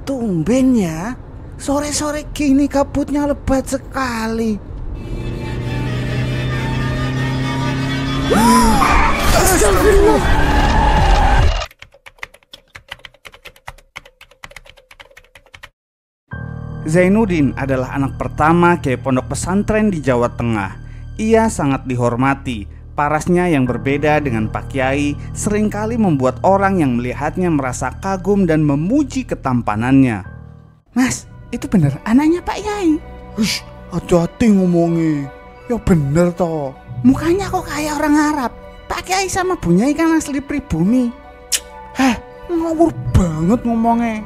Tumben ya, sore-sore gini kabutnya lebat sekali. Astagfirullah. Zainuddin adalah anak pertama Kiai Pondok Pesantren di Jawa Tengah. Ia sangat dihormati. Parasnya yang berbeda dengan Pak Kiai seringkali membuat orang yang melihatnya merasa kagum dan memuji ketampanannya. Mas, itu bener anaknya Pak Kiai? Hush, hati-hati ngomongnya. Ya bener toh. Mukanya kok kayak orang Arab. Pak Kiai sama Bu Nyai kan asli pribumi. Heh, ngawur banget ngomongnya.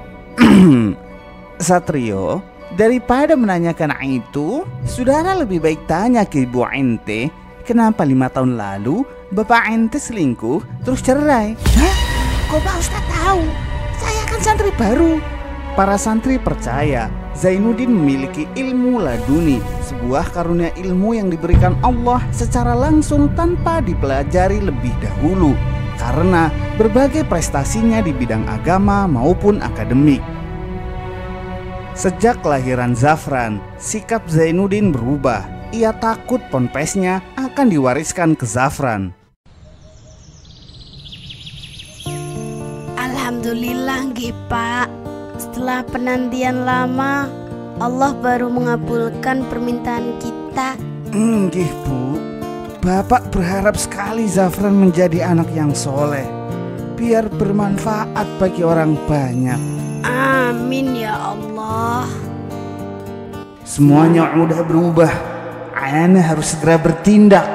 Satrio, daripada menanyakan itu, saudara lebih baik tanya ke ibu ente, kenapa 5 tahun lalu bapak ente selingkuh terus cerai? Hah? Kok Pak Ustadz tahu? Saya kan santri baru. Para santri percaya Zainuddin memiliki ilmu laduni, sebuah karunia ilmu yang diberikan Allah secara langsung tanpa dipelajari lebih dahulu, karena berbagai prestasinya di bidang agama maupun akademik. Sejak kelahiran Zafran, sikap Zainuddin berubah. Ia takut ponpesnya akan diwariskan ke Zafran. Alhamdulillah nggih Pak. Setelah penantian lama, Allah baru mengabulkan permintaan kita. Nggih Bu, Bapak berharap sekali Zafran menjadi anak yang soleh, biar bermanfaat bagi orang banyak. Amin ya Allah. Semuanya udah berubah. Ana harus segera bertindak.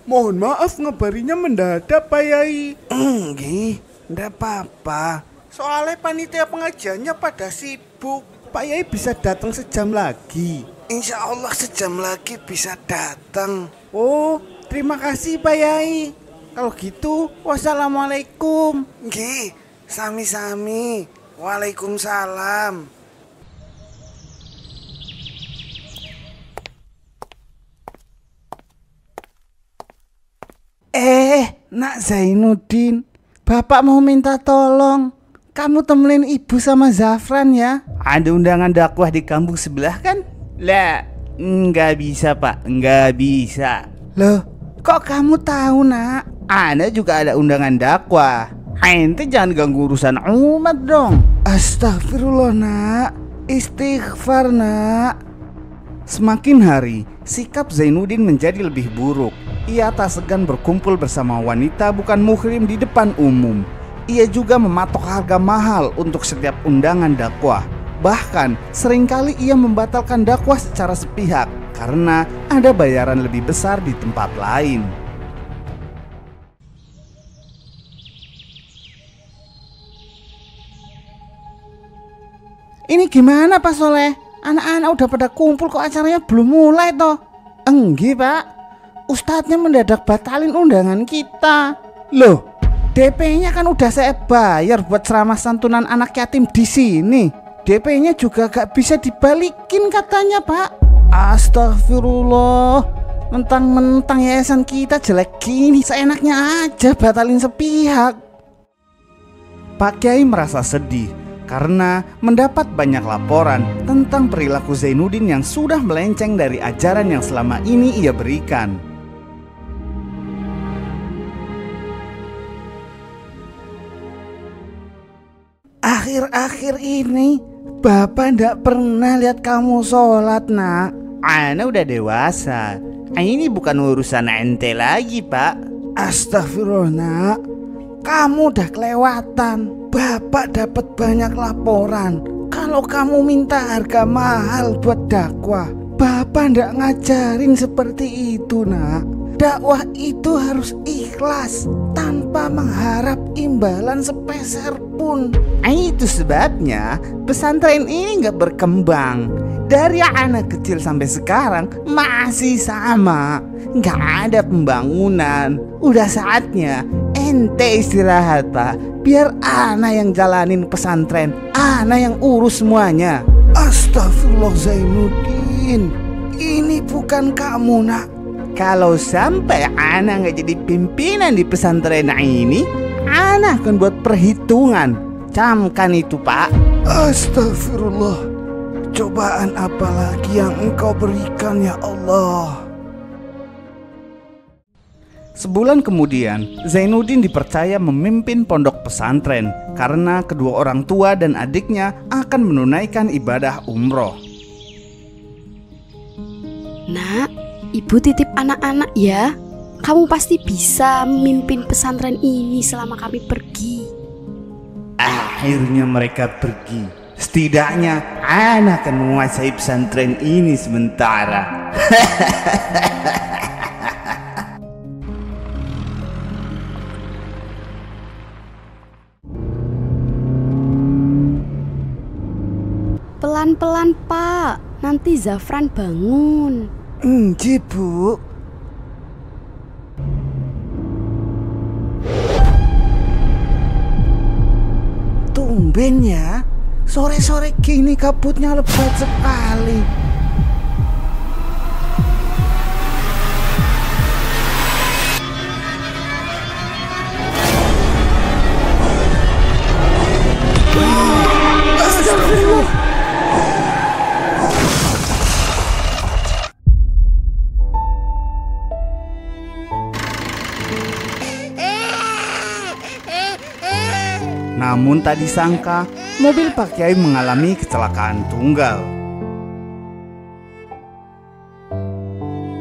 Mohon maaf ngabarinya mendadak Pak Yai. Nggih, ndak apa-apa. Soalnya panitia pengajiannya pada sibuk. Pak Yai bisa datang sejam lagi. Insya Allah sejam lagi bisa datang. Oh, terima kasih Pak Yai. Kalau gitu, wassalamualaikum. Nggih, sami-sami. Waalaikumsalam. Nak Zainuddin, Bapak mau minta tolong. Kamu temenin Ibu sama Zafran ya. Ada undangan dakwah di kampung sebelah kan? Lah, nggak bisa Pak, nggak bisa. Loh, kok kamu tahu Nak? Ana juga ada undangan dakwah. Ente jangan ganggu urusan umat dong. Astagfirullah Nak, istighfar Nak. Semakin hari, sikap Zainuddin menjadi lebih buruk. Ia tak segan berkumpul bersama wanita bukan muhrim di depan umum. Ia juga mematok harga mahal untuk setiap undangan dakwah. Bahkan seringkali ia membatalkan dakwah secara sepihak karena ada bayaran lebih besar di tempat lain. Ini gimana Pak Soleh? Anak-anak udah pada kumpul kok acaranya belum mulai toh? Enggak Pak, Ustadznya mendadak batalin undangan kita. Loh, DP-nya kan udah saya bayar buat ceramah santunan anak yatim di sini. DP-nya juga gak bisa dibalikin katanya Pak. Astagfirullah, mentang-mentang yayasan kita jelek gini, seenaknya aja batalin sepihak. Pak Kiai merasa sedih karena mendapat banyak laporan tentang perilaku Zainuddin yang sudah melenceng dari ajaran yang selama ini ia berikan. Akhir-akhir ini Bapak ndak pernah lihat kamu sholat Nak. Ana udah dewasa. Ini bukan urusan ente lagi Pak. Astagfirullah Nak, kamu udah kelewatan. Bapak dapat banyak laporan kalau kamu minta harga mahal buat dakwah. Bapak ndak ngajarin seperti itu Nak. Dakwah itu harus ikhlas tanpa mengharap imbalan sepeser pun. Itu sebabnya pesantren ini nggak berkembang. Dari anak kecil sampai sekarang masih sama, nggak ada pembangunan. Udah saatnya ente istirahat Pak, biar ana yang jalanin pesantren, ana yang urus semuanya. Astagfirullah Zainuddin, ini bukan kamu Nak. Kalau sampai ana nggak jadi pimpinan di pesantren ini, Ana akan buat perhitungan. Camkan itu, Pak. Astagfirullah. Cobaan apa lagi yang engkau berikan ya Allah? Sebulan kemudian, Zainuddin dipercaya memimpin pondok pesantren karena kedua orang tua dan adiknya akan menunaikan ibadah umroh. Nak, ibu titip anak-anak ya. Kamu pasti bisa memimpin pesantren ini selama kami pergi. Akhirnya mereka pergi. Setidaknya Ana akan menguasai pesantren ini sementara. Pelan-pelan Pak, nanti Zafran bangun. Nggih, Bu. Tumben ya, sore-sore gini kabutnya lebat sekali. Astagfirullah. Namun tak disangka, mobil Pak Kiai mengalami kecelakaan tunggal.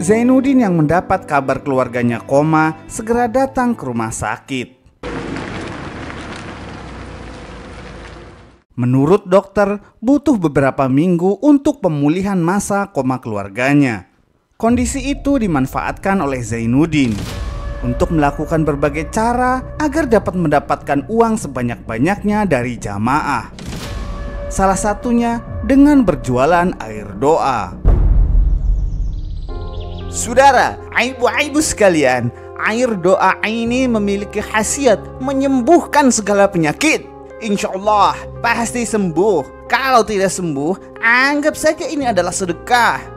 Zainuddin yang mendapat kabar keluarganya koma segera datang ke rumah sakit. Menurut dokter, butuh beberapa minggu untuk pemulihan masa koma keluarganya. Kondisi itu dimanfaatkan oleh Zainuddin untuk melakukan berbagai cara agar dapat mendapatkan uang sebanyak-banyaknya dari jamaah. Salah satunya dengan berjualan air doa. Saudara, ibu-ibu sekalian, air doa ini memiliki khasiat menyembuhkan segala penyakit. Insya Allah pasti sembuh. Kalau tidak sembuh, anggap saja ini adalah sedekah.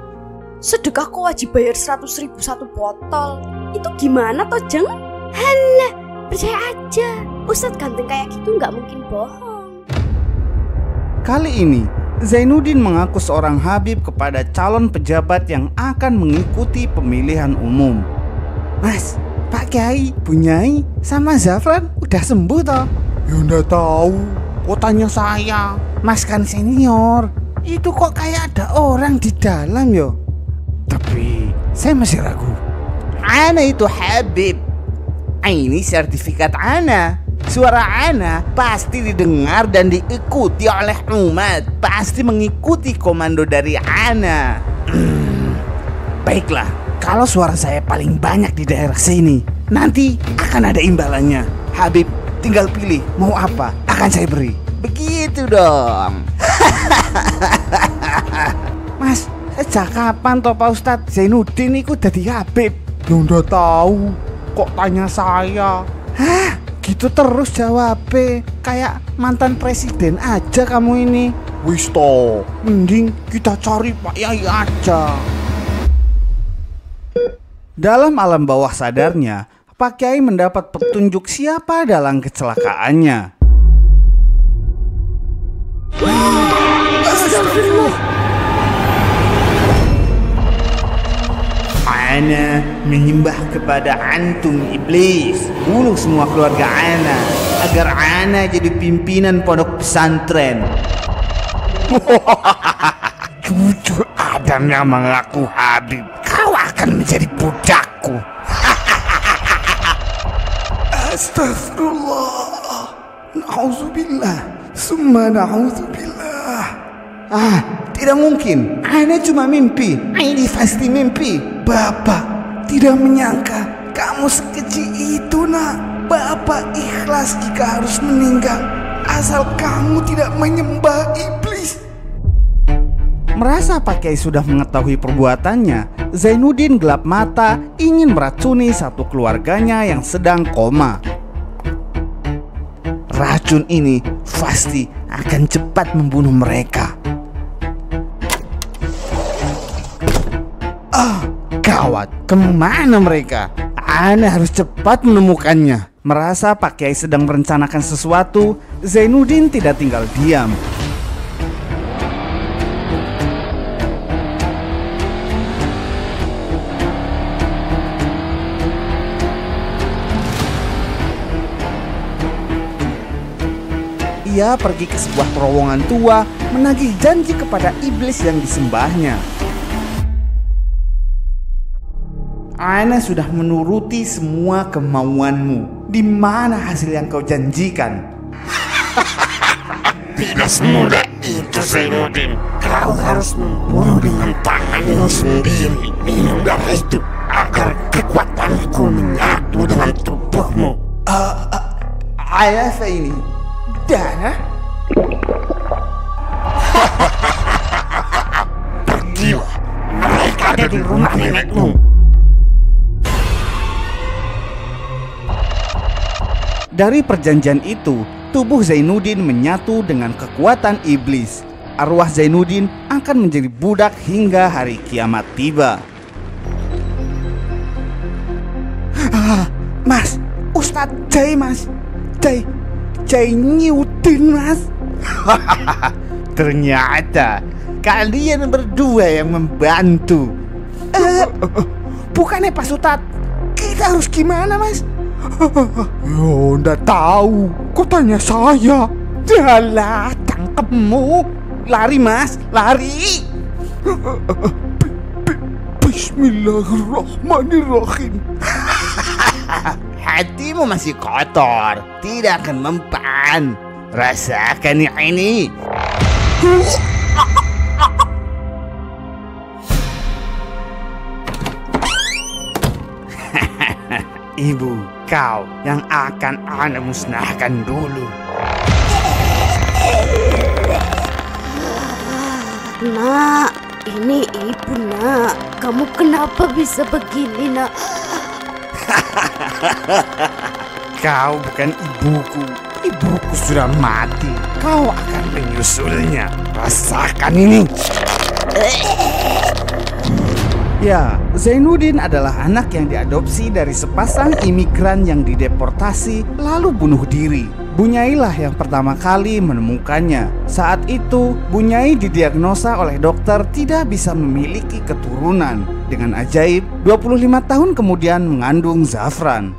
Sedekah kok wajib bayar 100.000 satu botol. Itu gimana toh, Jeng? Halah, percaya aja. Ustadz ganteng kayak gitu nggak mungkin bohong. Kali ini, Zainuddin mengaku seorang habib kepada calon pejabat yang akan mengikuti pemilihan umum. Mas, Pak Kiai, Bu Nyai, sama Zafran udah sembuh toh? Ya nggak tahu. Kok tanya saya? Mas kan senior. Itu kok kayak ada orang di dalam yo. Tapi saya masih ragu. Ana itu habib. Ini sertifikat Ana. Suara Ana pasti didengar dan diikuti oleh umat. Pasti mengikuti komando dari Ana. Baiklah, kalau suara saya paling banyak di daerah sini, nanti akan ada imbalannya. Habib, tinggal pilih mau apa, akan saya beri. Begitu dong. Mas, sejak kapan toh Pak Ustadz Zainuddin itu jadi habib? Ya udah tahu, kok tanya saya? Hah, gitu terus jawabnya. Kayak mantan presiden aja kamu ini. Wis toh, mending kita cari Pak Yai aja. Dalam alam bawah sadarnya, Pak Kiai mendapat petunjuk siapa dalam kecelakaannya. Astagfirullah. Ana menyembah kepada antum iblis. Bunuh semua keluarga Ana agar Ana jadi pimpinan pondok pesantren. Jujur Adam yang mengaku habib, kau akan menjadi budakku. Astagfirullah. Na'udzubillah. Summa na'udzubillah. Tidak mungkin. Ana cuma mimpi. Ini pasti mimpi. Bapak tidak menyangka kamu sekecil itu, nak. Bapak ikhlas jika harus meninggal, asal kamu tidak menyembah iblis. Merasa Pak Kiai sudah mengetahui perbuatannya, Zainuddin gelap mata ingin meracuni satu keluarganya yang sedang koma. Racun ini pasti akan cepat membunuh mereka. Gawat, kemana mereka? Ana harus cepat menemukannya. Merasa Pak Kiai sedang merencanakan sesuatu, Zainuddin tidak tinggal diam. Ia pergi ke sebuah terowongan tua, menagih janji kepada iblis yang disembahnya. Ana sudah menuruti semua kemauanmu. Di mana hasil yang kau janjikan? Tidak semudah itu, Zainuddin. Kau harus membunuh dengan tanganmu sendiri. Minum darah itu agar kekuatanku menyatu dengan tubuhmu. Apa ini? Darah? Pergilah, mereka ada di rumah nenekmu. Dari perjanjian itu, tubuh Zainuddin menyatu dengan kekuatan iblis. Arwah Zainuddin akan menjadi budak hingga hari kiamat tiba. Mas, Ustadz Jai mas. Jai Nyudin mas. Ternyata kalian berdua yang membantu. Bukannya Pak Ustadz, kita harus gimana mas? Yo, ndak tahu. Kok tanya saya? Jalah, tangkepmu. Lari mas, lari. Bismillahirrahmanirrahim. Hatimu masih kotor, tidak akan mempan. Rasakan ini. Ibu, kau yang akan Ana musnahkan dulu. Nak, ini ibu nak. Kamu kenapa bisa begini nak? Kau bukan ibuku. Ibuku sudah mati. Kau akan menyusulnya. Rasakan ini. Ya, Zainuddin adalah anak yang diadopsi dari sepasang imigran yang dideportasi lalu bunuh diri. Bunyailah yang pertama kali menemukannya. Saat itu, Bunyai didiagnosa oleh dokter tidak bisa memiliki keturunan. Dengan ajaib, 25 tahun kemudian mengandung Zafran.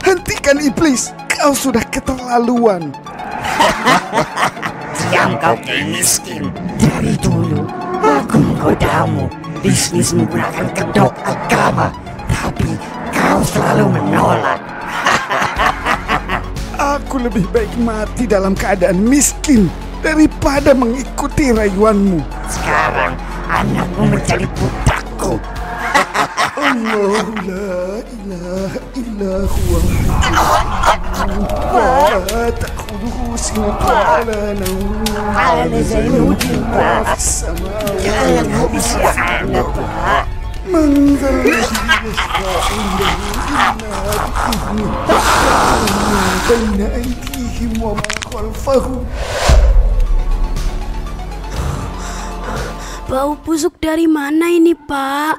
Hentikan iblis, kau sudah keterlaluan. Yang kau miskin dari dulu, aku menggodamu. Bisnis menggunakan kedok agama, tapi kau selalu menolak. Aku lebih baik mati dalam keadaan miskin daripada mengikuti rayuanmu. Sekarang anakmu menjadi budakku. Allahu la ilaha illa huwa wa ta'khudhuhu sinatun wa la nawm. Ana Zainuddin, Pak. Jangan habisi anak, Pak. Baina aydihim wa ma khalfahum. Bau busuk dari mana ini pak?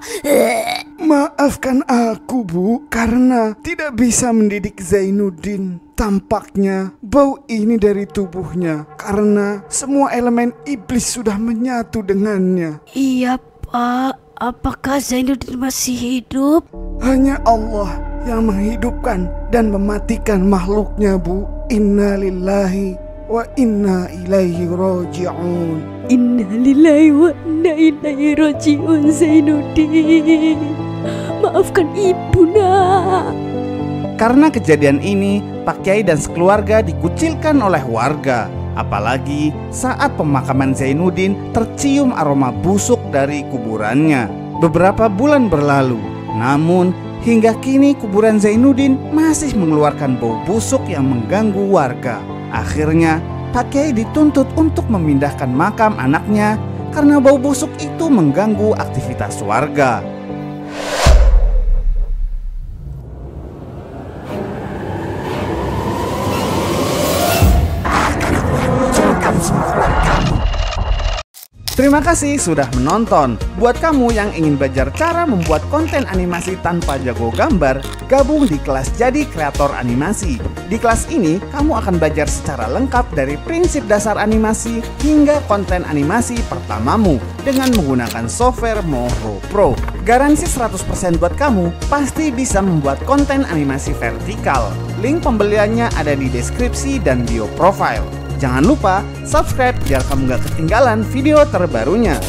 Maafkan aku Bu, karena tidak bisa mendidik Zainuddin. Tampaknya bau ini dari tubuhnya karena semua elemen iblis sudah menyatu dengannya. Iya pak, apakah Zainuddin masih hidup? Hanya Allah yang menghidupkan dan mematikan makhluknya Bu. Inna lillahi wa inna ilaihi raji'un. Inna lillahi wa inna ilaihi raji'un. Zainuddin, maafkan ibu nak. Karena kejadian ini, Pak Kiai dan sekeluarga dikucilkan oleh warga. Apalagi saat pemakaman Zainuddin tercium aroma busuk dari kuburannya. Beberapa bulan berlalu, namun hingga kini kuburan Zainuddin masih mengeluarkan bau busuk yang mengganggu warga. Akhirnya Pak Kiai dituntut untuk memindahkan makam anaknya karena bau busuk itu mengganggu aktivitas warga. Terima kasih sudah menonton. Buat kamu yang ingin belajar cara membuat konten animasi tanpa jago gambar, gabung di kelas Jadi Kreator Animasi. Di kelas ini, kamu akan belajar secara lengkap dari prinsip dasar animasi hingga konten animasi pertamamu dengan menggunakan software Moho Pro. Garansi 100% buat kamu, pasti bisa membuat konten animasi vertikal. Link pembeliannya ada di deskripsi dan bio profile. Jangan lupa subscribe biar kamu gak ketinggalan video terbarunya.